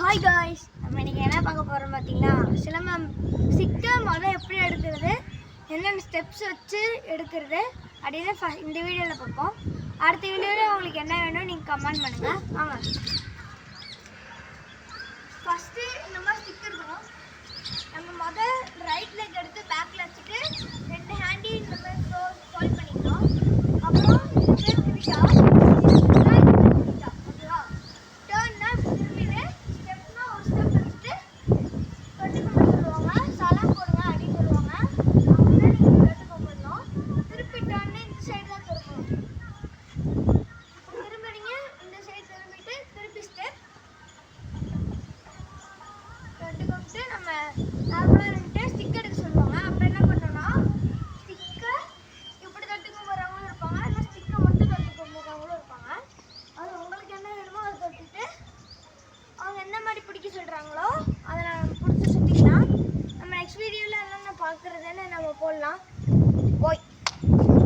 Hi guys, நம்ம இன்றைக்கி என்ன பார்க்க போகிறோம் பார்த்தீங்கன்னா, சிலம்பம் சிக்க எப்படி எடுக்கிறது, என்னென்ன ஸ்டெப்ஸ் வச்சு எடுக்கிறது அப்படின்னு இந்த வீடியோவில் பார்ப்போம். அடுத்த வீடியோவில் உங்களுக்கு என்ன வேணும் நீங்கள் கமெண்ட் பண்ணுங்கள். வாங்க. ஃபஸ்ட்டு இந்த மாதிரி ஸ்டிக் இருக்கணும். நம்ம ரைட் லெக் எடுத்து பேக்கில் வச்சுட்டு 2 ஹேண்டி இந்த மாதிரி ஃபோல்ட் பண்ணிக்கணும். அப்புறம் ஸ்டிக் எடுக்க சொல்லுவாங்க. அப்போ என்ன பண்ணோம்னா, ஸ்டிக்கை இப்படி தொட்டுக்க போகிறவங்களும் இருப்பாங்க, இல்லை ஸ்டிக்கை மட்டும் தொட்டுக்க போகிறவங்களும் இருப்பாங்க. அது உங்களுக்கு என்ன வேணுமோ அதை தொட்டுட்டு அவங்க என்ன மாதிரி பிடிக்க சொல்கிறாங்களோ அதை நான் பிடிச்சி சுற்றிக்கலாம். நம்ம நெக்ஸ்ட் வீடியோவில் என்னென்ன பார்க்குறதுன்னு நம்ம போடலாம். ஓய்.